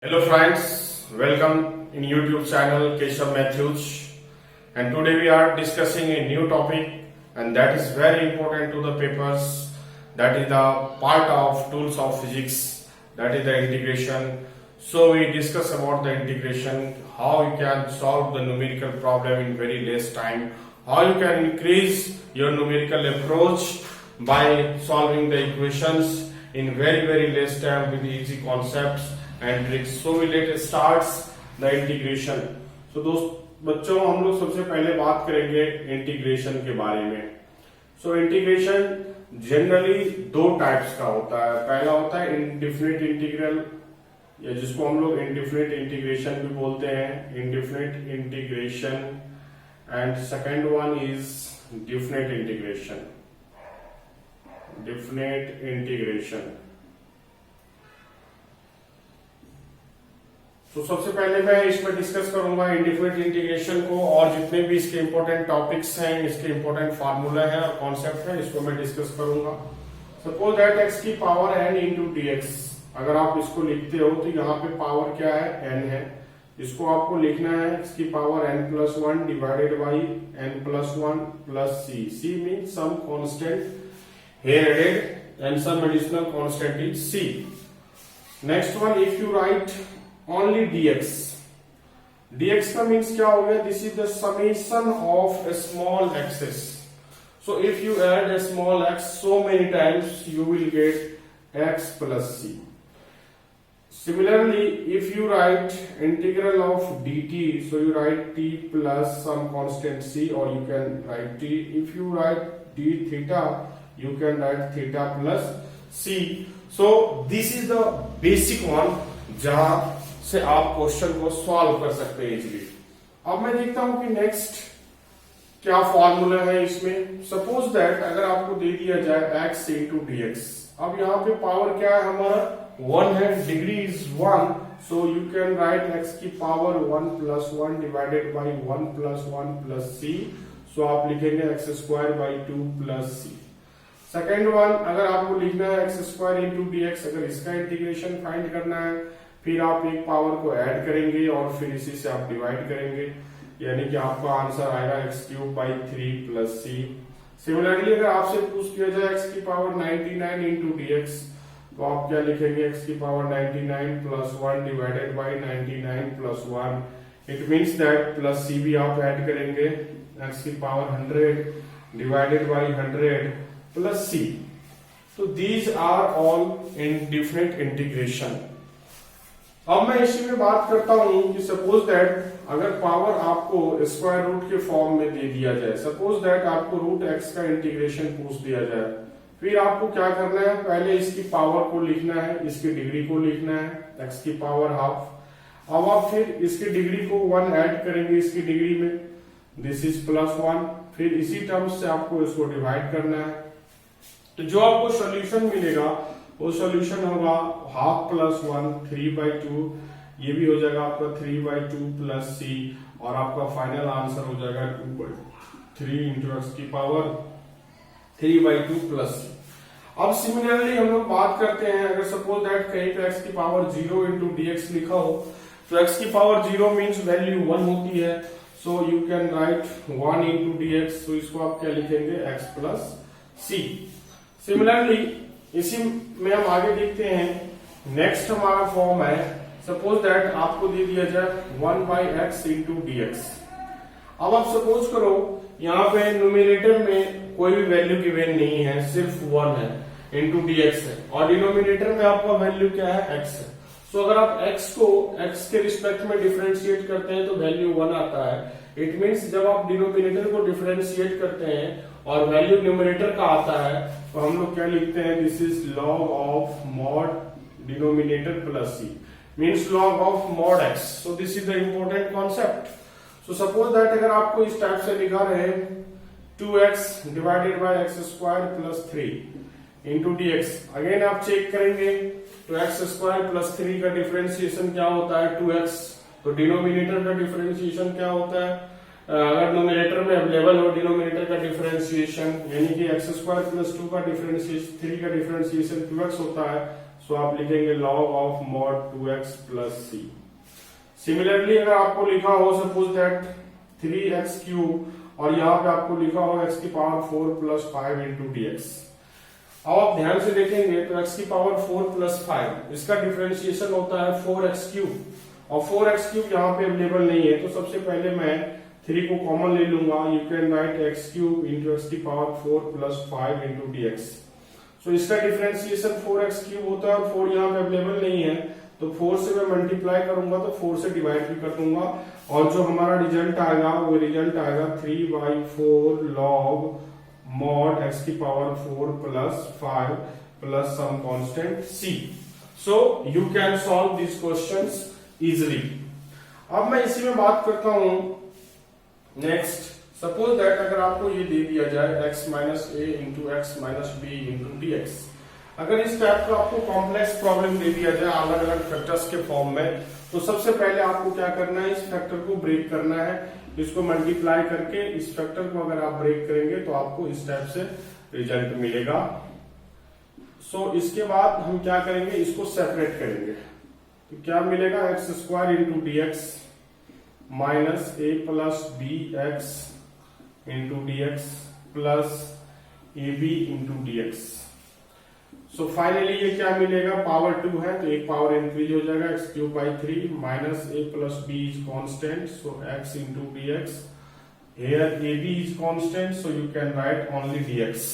Hello friends, welcome in YouTube channel Keshav Matthews, and today we are discussing a new topic, and that is very important to the papers. That is the part of tools of physics, that is the integration. So we discuss about the integration, how you can solve the numerical problem in very less time, how you can increase your numerical approach by solving the equations in very less time with easy concepts and tricks. So we let starts the integration. So दोस्त बच्चों हम लोग सबसे पहले बात करेंगे integration के बारे में. सो इंटीग्रेशन जनरली दो टाइप्स का होता है. पहला होता है इनडिफिनिट इंटीग्रल, या जिसको हम लोग इनडिफिनिट इंटीग्रेशन भी बोलते हैं, indefinite integration. And second one is definite integration, definite integration. तो सबसे पहले मैं इसमें डिस्कस करूंगा इंडिफिनिट इंटीग्रेशन को, और जितने भी इसके इंपॉर्टेंट टॉपिक्स हैं, इसके इंपॉर्टेंट फार्मूला है और कॉन्सेप्ट है, इसको मैं डिस्कस करूंगा. सपोज दैट एक्स की power n into d x. अगर आप इसको लिखते हो तो यहाँ पे पावर क्या है, एन है. इसको आपको लिखना है एक्स की power n plus one divided by n plus one plus c. C mean some constant here added and some additional constant is c. Next one, if you write only dx, dx का means क्या हो गया, this is the summation of a small x's. So if you add a small x so many times you will get x plus c. Similarly, if you write integral of dt, so you write t plus some constant c, or you can write t. If you write d theta, you can write theta plus c. So this is the basic one जहां से आप question को solve कर सकते हैं easily. अब मैं देखता हूं कि नेक्स्ट क्या फॉर्मूला है इसमें. सपोज दैट अगर आपको दे दिया जाए x इंटू डी एक्स. अब यहाँ पे पावर क्या है हमारा, 1 है, degree is 1. So you can write x की power 1 plus 1 divided by 1 plus 1 plus c. So आप लिखेंगे x square by 2 plus c. Second one, अगर आपको लिखना है x square into d x, अगर इसका इंटीग्रेशन फाइंड करना है, फिर आप एक पावर को ऐड करेंगे और फिर इसी से आप डिवाइड करेंगे, यानी कि आपका आंसर आएगा x cube by 3 plus c. Similarly अगर आपसे पूछ किया जाए एक्स की पावर 99 इंटू डी एक्स, तो आप क्या लिखेंगे, एक्स की power 99 plus 1 divided by 99 plus 1. It means that plus c भी आप ऐड करेंगे, एक्स की power 100 divided by 100 plus c. तो these are all in different integration. अब मैं इसी में बात करता हूं कि सपोज दैट अगर पावर आपको स्क्वायर रूट के फॉर्म में दे दिया जाए, सपोज दैट आपको रूट एक्स का इंटीग्रेशन पूछ दिया जाए, फिर आपको क्या करना है, पहले इसकी पावर को लिखना है, इसकी डिग्री को लिखना है, एक्स की पावर हाफ. अब आप फिर इसकी डिग्री को 1 ऐड करेंगे इसकी डिग्री में, दिस इज प्लस 1. फिर इसी टर्म्स से आपको इसको डिवाइड करना है. तो जो आपको सोल्यूशन मिलेगा वो सोल्यूशन होगा हाफ प्लस 1 3/2. ये भी हो जाएगा आपका 3/2 प्लस सी, और आपका फाइनल आंसर हो जाएगा 2/3 इंटू एक्स की पावर 3/2 प्लस सी. अब सिमिलरली हम लोग बात करते हैं, अगर सपोज दैट कहीं पे एक्स की पावर 0 इंटू डी एक्स लिखा हो, तो एक्स की पावर 0 मीन्स वैल्यू 1 होती है. सो you can right 1 into d x. तो इसको आप क्या लिखेंगे, एक्स प्लस सी. सिमिलरली इसी में हम आगे देखते हैं, नेक्स्ट हमारा फॉर्म है, सपोज दैट आपको दे दिया जाए 1 by x into d x. अब आप सपोज करो यहाँ पे न्यूमिनेटर में कोई भी वैल्यू गिवन नहीं है, सिर्फ 1 है इंटू डी एक्स है, और डिनोमिनेटर में आपका वैल्यू क्या है, x है. सो अगर आप x को x के रिस्पेक्ट में डिफरेंशिएट करते हैं तो वैल्यू 1 आता है. इट मीन्स जब आप डिनोमिनेटर को डिफरेंशिएट करते हैं और वैल्यू न्यूमरेटर का आता है, तो हम लोग क्या लिखते हैं, this is log of mod denominator plus c, means log of mod x. So this is the important concept. So suppose that अगर आपको इस टाइप से लिखा रहे 2x divided by x square plus 3 into d x, again आप check करेंगे तो x square plus 3 का डिफरेंशिएशन क्या होता है, 2x. तो डिनोमिनेटर का डिफरेंशिएशन क्या होता है, अगर नोमिनेटर में अवेलेबल हो डिनोमिनेटर का डिफरेंशिएशन, यानी कि एक्स स्क्वायर प्लस 2 का डिफरेंशिएशन 3 का डिफरेंशिएशन 2x होता है. सो आप लिखेंगे log of mod 2x plus c. Similarly अगर आपको लिखा हो सपोज दैट 3x क्यूब और यहाँ पे आपको लिखा हो x की power 4 plus 5 into d x. अब आप ध्यान से देखेंगे तो x की पावर 4 प्लस 5 इसका डिफरेंशिएशन होता है 4x क्यूब और 4x क्यूब यहाँ पे अवेलेबल नहीं है, तो सबसे पहले मैं 3 को कॉमन ले लूंगा। You can write x cube into x की power 4 plus 5 into d x. So इसका डिफरेंशिएशन 4x क्यूब होता है और 4 यहाँ पे अवेलेबल नहीं है, तो 4 से मैं मल्टीप्लाई करूंगा तो 4 से डिवाइड भी कर दूंगा और जो हमारा रिजल्ट आएगा वो रिजल्ट आएगा 3/4 log mod x की power 4 plus 5 plus some constant c। So you can solve this questions easily. अब मैं इसी में बात करता हूं नेक्स्ट। सपोज दैट अगर आपको ये दे दिया जाए x minus a into x minus b into d x. अगर इस टाइप का आपको कॉम्प्लेक्स प्रॉब्लम दे दिया जाए अलग अलग फैक्टर्स के फॉर्म में, तो सबसे पहले आपको क्या करना है, इस फैक्टर को ब्रेक करना है। इसको मल्टीप्लाई करके इस फैक्टर को अगर आप ब्रेक करेंगे तो आपको इस टाइप से रिजल्ट मिलेगा। सो इसके बाद हम क्या करेंगे, इसको सेपरेट करेंगे तो क्या मिलेगा, x square into d x minus a plus b x into d x plus a b into d x. So finally ये क्या मिलेगा, पावर 2 है तो एक पावर इंक्रीज हो जाएगा, x cube by 3 minus a plus b is constant so x into d x. Here a b is constant so you can write only d x.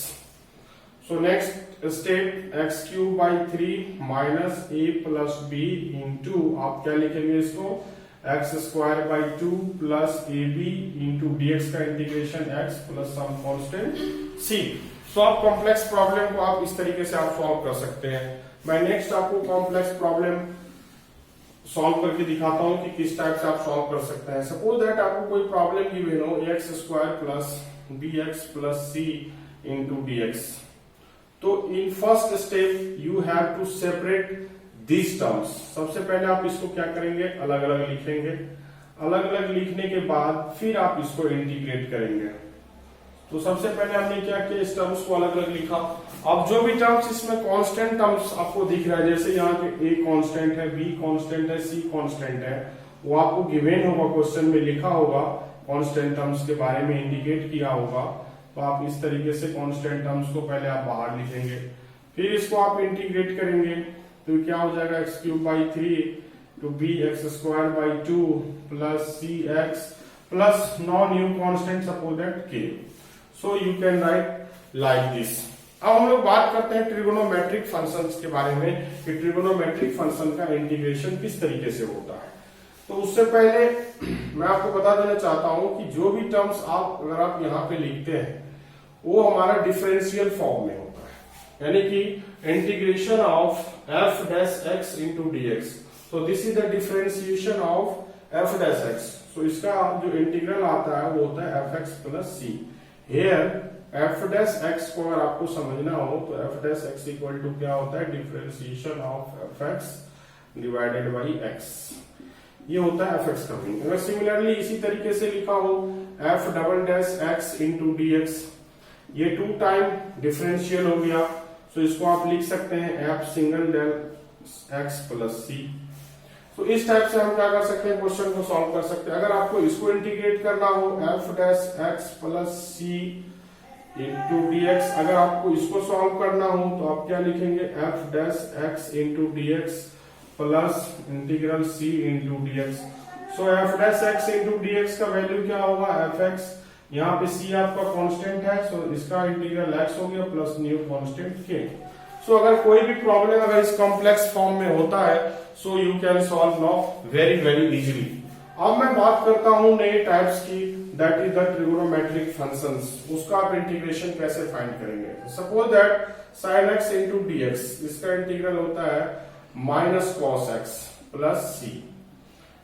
So next step x cube by 3 minus a plus b into आप क्या लिखेंगे इसको, x square by 2 plus a b into d x का integration x plus some constant c. So आप complex problem को आप इस तरीके से आप सॉल्व कर सकते हैं। मैं नेक्स्ट आपको कॉम्प्लेक्स प्रॉब्लम सॉल्व करके दिखाता हूं कि किस टाइप से आप सॉल्व कर सकते हैं। सपोज दैट आपको कोई प्रॉब्लम गिवन हो x square plus b x plus c into d x, तो in first step you have to separate these terms. सबसे पहले आप इसको क्या करेंगे, अलग अलग लिखेंगे। अलग अलग लिखने के बाद फिर आप इसको इंटीग्रेट करेंगे। तो सबसे पहले हमने क्या किया, इस टर्म्स को अलग अलग लिखा। अब जो भी टर्म्स इसमें कांस्टेंट टर्म्स आपको दिख रहा है, जैसे यहाँ पे ए कांस्टेंट है, बी कांस्टेंट है, सी कांस्टेंट है, वो आपको गिवन होगा, क्वेश्चन में लिखा होगा, कांस्टेंट टर्म्स के बारे में इंडिकेट किया होगा। तो आप इस तरीके से कांस्टेंट टर्म्स को पहले आप बाहर लिखेंगे, फिर इसको आप इंटीग्रेट करेंगे तो क्या हो जाएगा, x cube by 3 to b x square by 2 plus c x plus non new constant suppose that k. So you can write like this. अब हम लोग बात करते हैं ट्रिगोनोमेट्रिक फंक्शंस के बारे में कि ट्रिगोनोमेट्रिक फंक्शन का इंटीग्रेशन किस तरीके से होता है। तो उससे पहले मैं आपको बता देना चाहता हूं कि जो भी टर्म्स आप अगर आप यहाँ पे लिखते हैं वो हमारा डिफरेंशियल फॉर्म में होता है, यानी कि integration of f dash x into dx। so this is the differentiation of f dash x। so इसका जो इंटीग्रल आता है वो होता है fx plus c। here f dash x को अगर आपको समझना हो तो f dash x equal to क्या होता है, differentiation of fx divided by x। ये होता है fx का मीनिंग। अगर सिमिलरली इसी तरीके से लिखा हो f double dash x into dx, ये 2 टाइम डिफरेंशियल हो गया, तो इसको आप लिख सकते हैं f single del x plus c. तो इस टाइप से हम क्या कर सकते हैं, क्वेश्चन को सॉल्व कर सकते हैं। अगर आपको इसको इंटीग्रेट करना हो f dash x plus c into d x, अगर आपको इसको सॉल्व करना हो तो आप क्या लिखेंगे, f dash x into d x plus integral c into d x. So f dash x into d x का वैल्यू क्या होगा, fx, यहाँ पे c आपका कांस्टेंट है, सो इसका इंटीग्रल x हो गया प्लस न्यू कांस्टेंट k। सो अगर कोई भी प्रॉब्लम अगर इस कॉम्प्लेक्स फॉर्म में होता है सो you can solve now very very easily. अब मैं बात करता हूं नए टाइप्स की, that is the trigonometric functions. उसका आप इंटीग्रेशन कैसे फाइंड करेंगे। Suppose that sin x into d x, इसका इंटीग्रल होता है माइनस कॉस एक्स प्लस सी।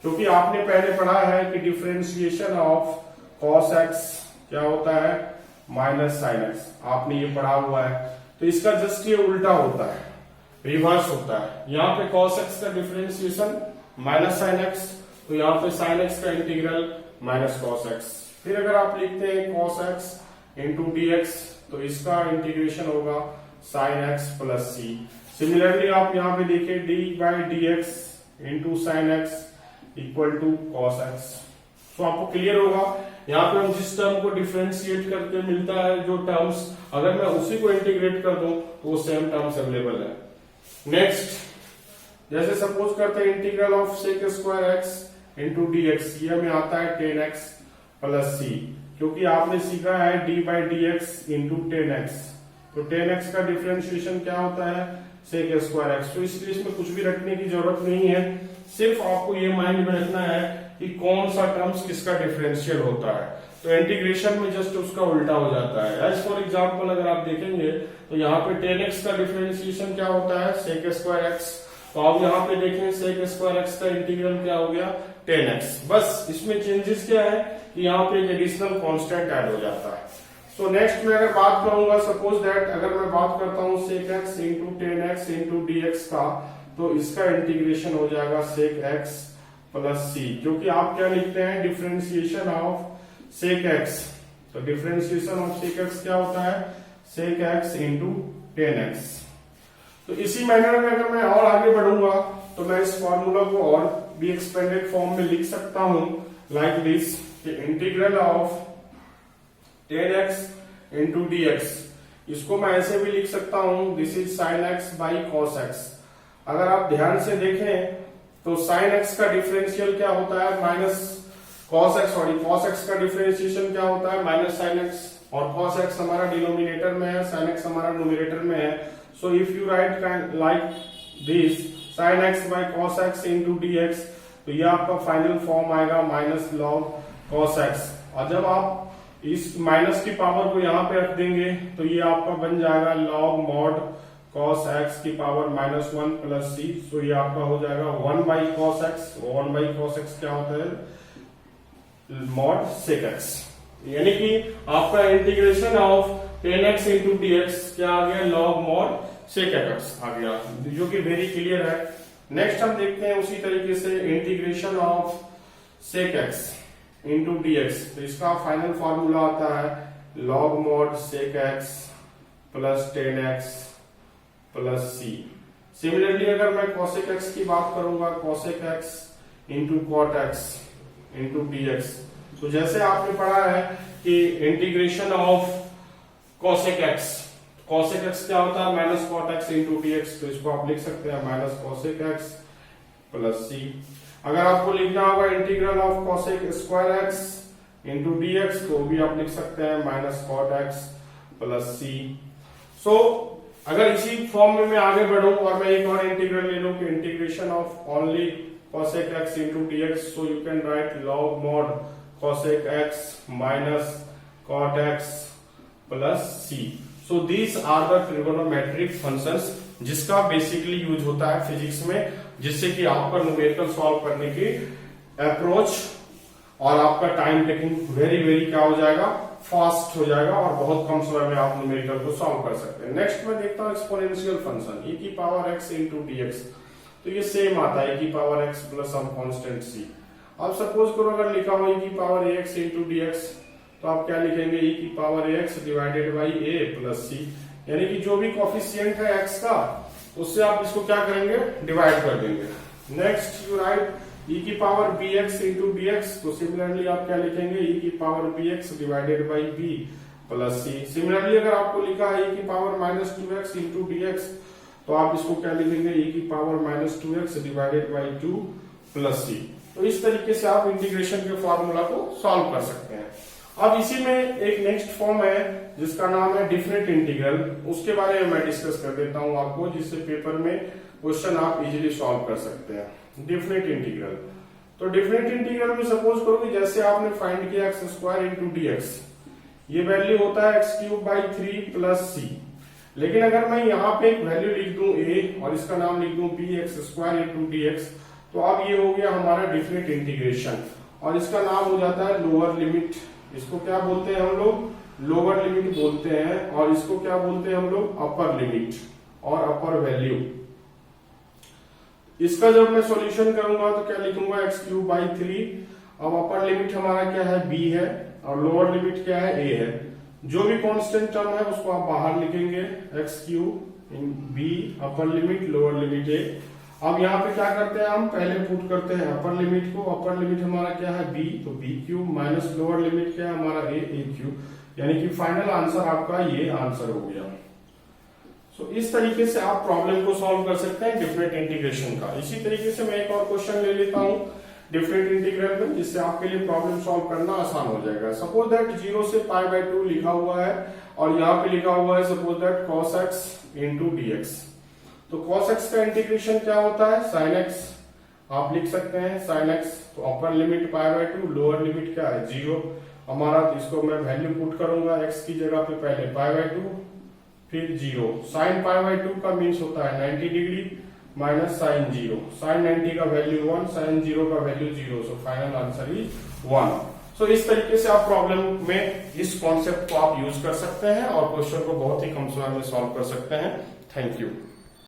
क्योंकि आपने पहले पढ़ा है कि डिफरेंशिएशन ऑफ cos x क्या होता है, माइनस साइन x, आपने ये पढ़ा हुआ है। तो इसका जस्ट ये उल्टा होता है, रिवर्स होता है। यहाँ पे cos x का डिफरेंशिएशन माइनस साइन x, तो यहाँ पे साइन x का इंटीग्रल माइनस cos x। फिर अगर आप लिखते हैं cos x into d x, तो इसका इंटीग्रेशन होगा sine x plus c. Similarly आप यहाँ पे देखिए d/dx into sine x equal to cos x. तो आपको क्लियर होगा यहाँ पे हम जिस टर्म को डिफरेंशिएट करके मिलता है जो टर्म्स, अगर मैं उसी को इंटीग्रेट कर दूं तो वो सेम टर्म्स अवेलेबल है। नेक्स्ट, जैसे सपोज करते हैं integral of sec square x into d x, ये हमें आता है 10x प्लस सी, क्योंकि आपने सीखा है d/dx इंटू 10x, तो 10x का डिफरेंशिएशन क्या होता है सेक स्क्वायर एक्स। तो इसलिए इसमें कुछ भी रखने की जरूरत नहीं है, सिर्फ आपको ये माइंड में रखना है कि कौन सा टर्म्स किसका डिफरेंशियल होता है। तो इंटीग्रेशन में जस्ट उसका उल्टा हो जाता है। एज फॉर एग्जांपल अगर आप देखेंगे तो यहाँ पे 10x का डिफरेंशिएशन क्या होता है सेक स्क्वायर एक्स, तो आप यहाँ पे देखें सेक स्क्वायर एक्स का इंटीग्रल क्या हो गया 10x। बस इसमें चेंजेस क्या है कि यहाँ पे एक एडिशनल कांस्टेंट ऐड हो जाता है। सो नेक्स्ट मैं अगर बात करूंगा, सपोज दैट अगर मैं बात करता हूँ sec x into 10x into dx का, तो इसका इंटीग्रेशन हो जाएगा सेक एक्स प्लस सी, क्योंकि आप क्या लिखते हैं डिफरेंशिएशन ऑफ सेक एक्स, तो डिफरेंशिएशन ऑफ सेक एक्स क्या होता है सेक एक्स इंटू 10x। तो इसी मैनर में अगर मैं और आगे बढ़ूंगा तो मैं इस फॉर्मूला को और भी एक्सपेंडेड फॉर्म में लिख सकता हूं like this, integral of 10x into dx, इसको मैं ऐसे भी लिख सकता हूं this is sine x by cos x. अगर आप ध्यान से देखें तो साइन एक्स का डिफरेंशियल क्या होता है minus cos x, sorry cos x का डिफरेंशिएशन क्या होता है माइनस साइन एक्स, और कॉस एक्स हमारा डिनोमिनेटर में है, साइन एक्स हमारा न्यूमरेटर में है। So if you right like this sine x by cos x into dx, तो ये आपका फाइनल फॉर्म आएगा माइनस लॉग कॉस एक्स, और जब आप इस माइनस की पावर को यहाँ पे रख देंगे तो ये आपका बन जाएगा लॉग मॉड cos x की पावर -1 प्लस सी। सो ये आपका हो जाएगा 1 by cos x, 1 by cos x क्या होता है मॉड सेक एक्स, यानी कि आपका integration of 10x into dx क्या आ गया लॉग मॉड सेक एक्स आ गया, जो कि वेरी क्लियर है। नेक्स्ट हम देखते हैं उसी तरीके से integration of sec x into dx, तो इसका फाइनल फॉर्मूला आता है log mod sec x plus 10x plus c. Similarly अगर मैं cosec x की बात करूंगा cosec x into cot x into dx, तो जैसे आपने पढ़ा है कि इंटीग्रेशन ऑफ cosec x क्या होता है minus cot x into dx, तो इसको आप लिख सकते हैं माइनस cosec x प्लस सी। अगर आपको लिखना होगा integral of cosec square x into dx, तो भी आप लिख सकते हैं minus cot x plus c. सो अगर इसी फॉर्म में मैं आगे बढ़ूं और मैं एक और इंटीग्रल ले लूं कि integration of only cosec x into dx, so you can write log mod cosec x minus cot x plus c. So these are the trigonometric functions जिसका बेसिकली यूज होता है फिजिक्स में, जिससे कि आपका न्यूमेरिकल सॉल्व करने की approach और आपका टाइम टेकिंग वेरी क्या हो जाएगा फास्ट हो जाएगा, और बहुत कम समय में आप न्यूमेरिकल को सॉल्व कर सकते हैं। नेक्स्ट मैं देखता हूं एक्सपोनेंशियल फंक्शन e की पावर x इंटू dx, तो ये सेम आता है e की power x plus some constant c। अब सपोज करो अगर लिखा हो e की पावर ax इंटू dx, तो आप क्या लिखेंगे e की power ax divided by a plus c, यानी कि जो भी कोफिशिएंट है x का उससे आप इसको क्या करेंगे डिवाइड कर देंगे। नेक्स्ट यू राइट e की पावर bx इंटू dx, तो सिमिलरली आप क्या लिखेंगे e की power bx divided by b plus c। Similarly अगर आपको लिखा है e की power minus 2x into dx, तो आप इसको क्या लिखेंगे e की power minus 2x divided by 2 plus c। तो इस तरीके से आप इंटीग्रेशन के फॉर्मूला को सॉल्व कर सकते हैं। अब इसी में एक नेक्स्ट फॉर्म है जिसका नाम है डिफिनिट इंटीग्रल, उसके बारे में मैं डिस्कस कर देता हूं आपको, जिससे पेपर में क्वेश्चन आप इजीली सॉल्व कर सकते हैं। डिफिनिट इंटीग्रल, तो डिफिनिट इंटीग्रल में सपोज करो कि जैसे आपने फाइंड किया एक्स स्क्वायर इंटू dx, ये वैल्यू होता है एक्स क्यूब बाई 3 प्लस सी। लेकिन अगर मैं यहाँ पे एक वैल्यू लिख दूं a और इसका नाम लिख दूं b x square into dx, तो अब ये हो गया हमारा डिफिनिट इंटीग्रेशन, और इसका नाम हो जाता है लोअर लिमिट। इसको क्या बोलते हैं हम लोग, लोअर लिमिट बोलते हैं, और इसको क्या बोलते हैं हम लोग, अपर लिमिट और अपर वैल्यू। इसका जब मैं सॉल्यूशन करूंगा तो क्या लिखूंगा एक्स क्यूब बाई 3। अब अपर लिमिट हमारा क्या है b है, और लोअर लिमिट क्या है a है। जो भी कांस्टेंट टर्म है उसको आप बाहर लिखेंगे x cube in b upper limit lower limit a. अब यहाँ पे क्या करते हैं, हम पहले पुट करते हैं अपर लिमिट को। अपर लिमिट हमारा क्या है बी, तो b cube minus lower limit क्या है हमारा ए क्यूब, यानी कि फाइनल आंसर आपका ये आंसर हो गया। सो इस तरीके से आप प्रॉब्लम को सॉल्व कर सकते हैं डिफरेंट इंटीग्रेशन का। इसी तरीके से मैं एक और क्वेश्चन ले लेता हूं डिफरेंट इंटीग्रल में, जिससे आपके लिए प्रॉब्लम सॉल्व करना आसान हो जाएगा। सपोज दैट 0 से π/2 लिखा हुआ है और यहाँ पे लिखा हुआ है suppose that cos x into dx। तो cos x का इंटीग्रेशन क्या होता है sin x, आप लिख सकते हैं sin x। तो अपर लिमिट π/2, लोअर लिमिट क्या है 0 हमारा। तो इसको मैं वैल्यू पुट करूंगा x की जगह पे, पहले π/2 फिर 0। sin π/2 का मीन्स होता है 90 डिग्री माइनस sin 0। sin 90 का वैल्यू 1, sin 0 का value 0। So final answer is 1। सो इस तरीके से आप प्रॉब्लम में इस कॉन्सेप्ट को आप यूज कर सकते हैं और क्वेश्चन को बहुत ही कम समय में सॉल्व कर सकते हैं। Thank you.